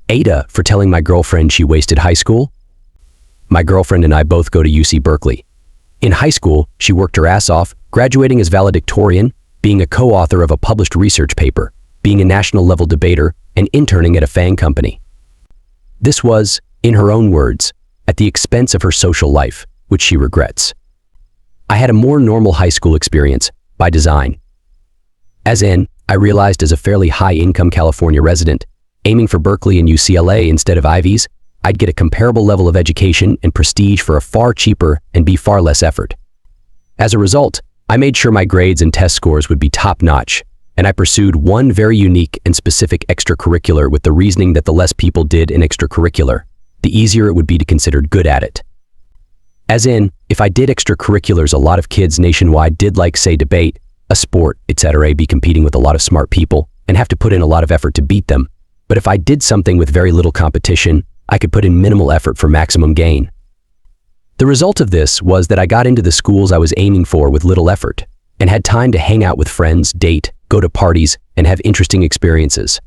AITA for telling my girlfriend she wasted high school. My girlfriend and I both go to UC Berkeley. In high school, she worked her ass off, graduating as valedictorian, being a co-author of a published research paper, being a national-level debater, and interning at a FAANG company. This was, in her own words, at the expense of her social life, which she regrets. I had a more normal high school experience, by design. As in, I realized as a fairly high-income California resident, aiming for Berkeley and UCLA instead of Ivies, I'd get a comparable level of education and prestige for a far cheaper and be far less effort. As a result, I made sure my grades and test scores would be top-notch, and I pursued one very unique and specific extracurricular with the reasoning that the less people did in extracurricular, the easier it would be to consider good at it. As in, if I did extracurriculars a lot of kids nationwide did, like say debate, a sport, etc., be competing with a lot of smart people and have to put in a lot of effort to beat them. But if I did something with very little competition, I could put in minimal effort for maximum gain. The result of this was that I got into the schools I was aiming for with little effort and had time to hang out with friends, date, go to parties, and have interesting experiences.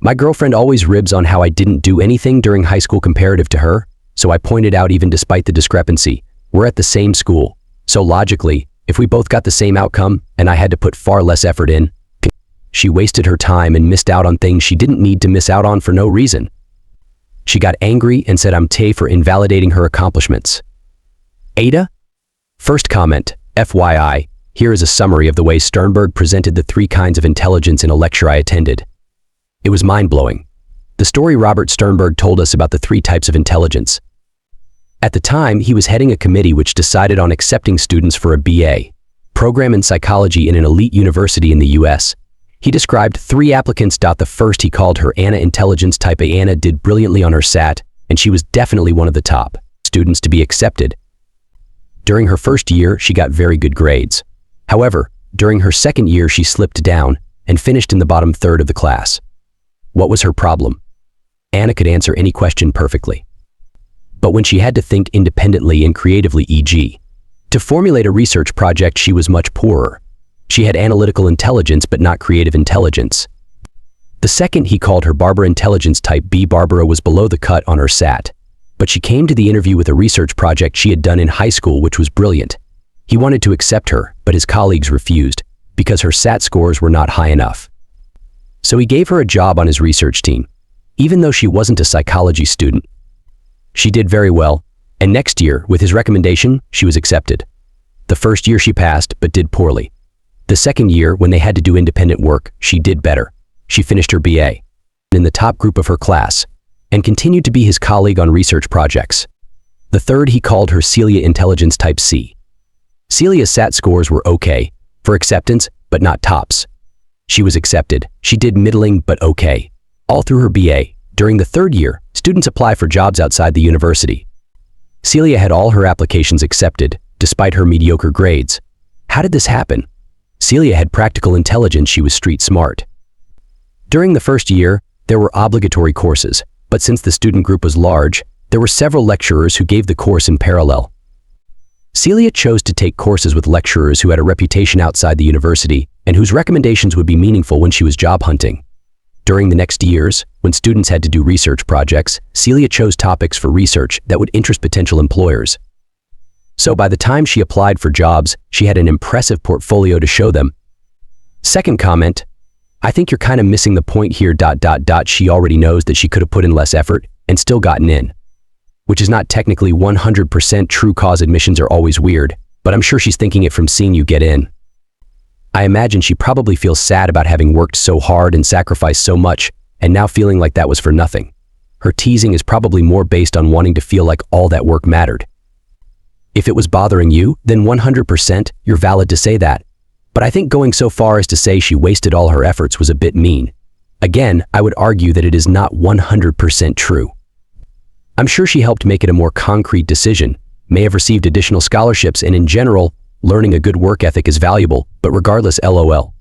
My girlfriend always ribs on how I didn't do anything during high school comparative to her, so I pointed out even despite the discrepancy, we're at the same school, so logically, if we both got the same outcome and I had to put far less effort in, she wasted her time and missed out on things she didn't need to miss out on for no reason. She got angry and said I'm tay for invalidating her accomplishments. AITA? First comment, FYI, here is a summary of the way Sternberg presented the 3 kinds of intelligence in a lecture I attended. It was mind-blowing. The story Robert Sternberg told us about the 3 types of intelligence. At the time, he was heading a committee which decided on accepting students for a BA program in psychology in an elite university in the US. He described 3 applicants. The first he called her Anna intelligence type A. Anna did brilliantly on her SAT, and she was definitely one of the top students to be accepted. During her first year, she got very good grades. However, during her second year, she slipped down and finished in the bottom third of the class. What was her problem? Anna could answer any question perfectly. But when she had to think independently and creatively, e.g., to formulate a research project, she was much poorer. She had analytical intelligence but not creative intelligence. The second he called her Barbara intelligence type B. Barbara was below the cut on her SAT, but she came to the interview with a research project she had done in high school which was brilliant. He wanted to accept her, but his colleagues refused because her SAT scores were not high enough. So he gave her a job on his research team, even though she wasn't a psychology student. She did very well, and next year, with his recommendation, she was accepted. The first year she passed, but did poorly. The second year, when they had to do independent work, she did better. She finished her BA in the top group of her class and continued to be his colleague on research projects. The third he called her Celia intelligence type C. Celia's SAT scores were okay, for acceptance, but not tops. She was accepted. She did middling but okay, all through her BA. During the third year, students apply for jobs outside the university. Celia had all her applications accepted, despite her mediocre grades. How did this happen? Celia had practical intelligence. She was street smart. During the first year, there were obligatory courses, but since the student group was large, there were several lecturers who gave the course in parallel. Celia chose to take courses with lecturers who had a reputation outside the university and whose recommendations would be meaningful when she was job hunting. During the next years, when students had to do research projects, Celia chose topics for research that would interest potential employers. So by the time she applied for jobs, she had an impressive portfolio to show them. Second comment, I think you're kind of missing the point here. She already knows that she could have put in less effort and still gotten in, which is not technically 100% true. Cause admissions are always weird, but I'm sure she's thinking it from seeing you get in. I imagine she probably feels sad about having worked so hard and sacrificed so much and now feeling like that was for nothing. Her teasing is probably more based on wanting to feel like all that work mattered. If it was bothering you, then 100% you're valid to say that. But I think going so far as to say she wasted all her efforts was a bit mean. Again, I would argue that it is not 100% true. I'm sure she helped make it a more concrete decision, may have received additional scholarships, and in general, learning a good work ethic is valuable, but regardless, LOL.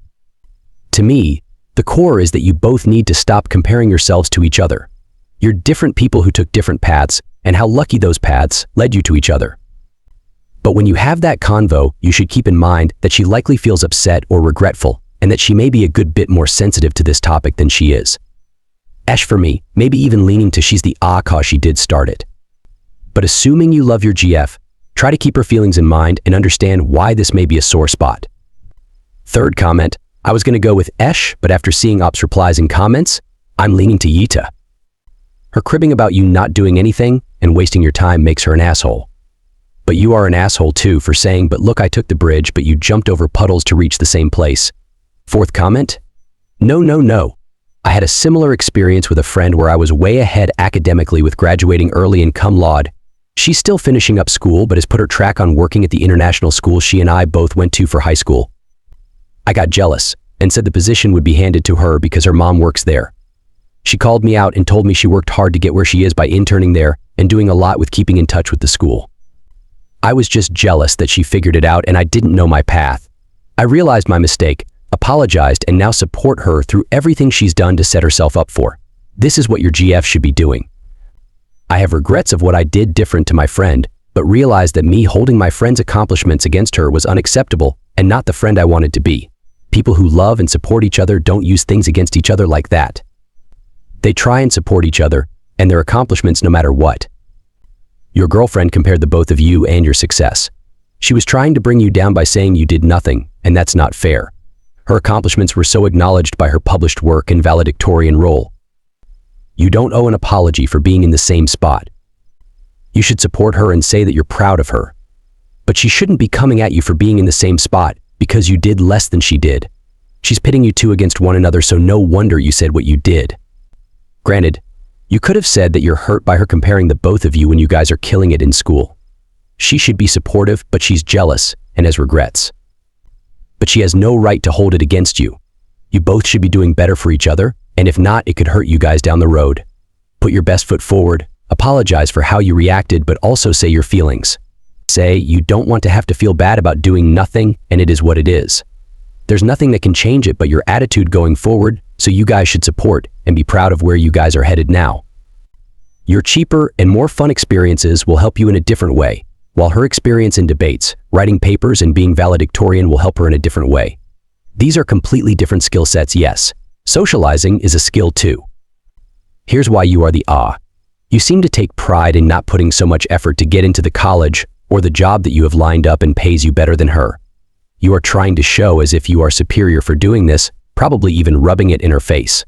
To me, the core is that you both need to stop comparing yourselves to each other. You're different people who took different paths, and how lucky those paths led you to each other. But when you have that convo, you should keep in mind that she likely feels upset or regretful, and that she may be a good bit more sensitive to this topic than she is. Esh for me, maybe even leaning to she's the cause she did start it. But assuming you love your GF, try to keep her feelings in mind and understand why this may be a sore spot. Third comment, I was going to go with Esh, but after seeing Op's replies and comments, I'm leaning to AITA. Her cribbing about you not doing anything and wasting your time makes her an asshole. But you are an asshole too for saying, but look, I took the bridge, but you jumped over puddles to reach the same place. Fourth comment, no. I had a similar experience with a friend where I was way ahead academically with graduating early and cum laude. She's still finishing up school but has put her track on working at the international school she and I both went to for high school. I got jealous and said the position would be handed to her because her mom works there. She called me out and told me she worked hard to get where she is by interning there and doing a lot with keeping in touch with the school. I was just jealous that she figured it out and I didn't know my path. I realized my mistake, apologized, and now support her through everything she's done to set herself up for. This is what your GF should be doing. I have regrets of what I did different to my friend, but realized that me holding my friend's accomplishments against her was unacceptable and not the friend I wanted to be. People who love and support each other don't use things against each other like that. They try and support each other and their accomplishments no matter what. Your girlfriend compared the both of you and your success. She was trying to bring you down by saying you did nothing, and that's not fair. Her accomplishments were so acknowledged by her published work and valedictorian role. You don't owe an apology for being in the same spot. You should support her and say that you're proud of her. But she shouldn't be coming at you for being in the same spot because you did less than she did. She's pitting you two against one another, so no wonder you said what you did. Granted, you could have said that you're hurt by her comparing the both of you when you guys are killing it in school. She should be supportive, but she's jealous and has regrets. But she has no right to hold it against you. You both should be doing better for each other, and if not, it could hurt you guys down the road. Put your best foot forward, apologize for how you reacted, but also say your feelings. Say you don't want to have to feel bad about doing nothing, and it is what it is. There's nothing that can change it but your attitude going forward, so you guys should support and be proud of where you guys are headed now. Your cheaper and more fun experiences will help you in a different way, while her experience in debates, writing papers, and being valedictorian will help her in a different way. These are completely different skill sets, yes. Socializing is a skill too. Here's why you are the You seem to take pride in not putting so much effort to get into the college or the job that you have lined up and pays you better than her. You are trying to show as if you are superior for doing this, probably even rubbing it in her face.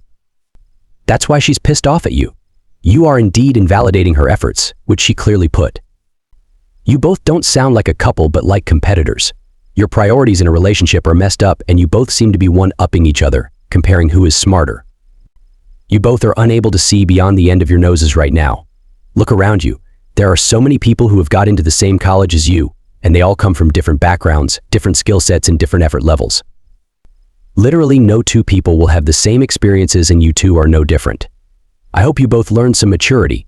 That's why she's pissed off at you. You are indeed invalidating her efforts, which she clearly put. You both don't sound like a couple but like competitors. Your priorities in a relationship are messed up and you both seem to be one-upping each other, comparing who is smarter. You both are unable to see beyond the end of your noses right now. Look around you. There are so many people who have got into the same college as you, and they all come from different backgrounds, different skill sets, and different effort levels. Literally no two people will have the same experiences and you two are no different. I hope you both learned some maturity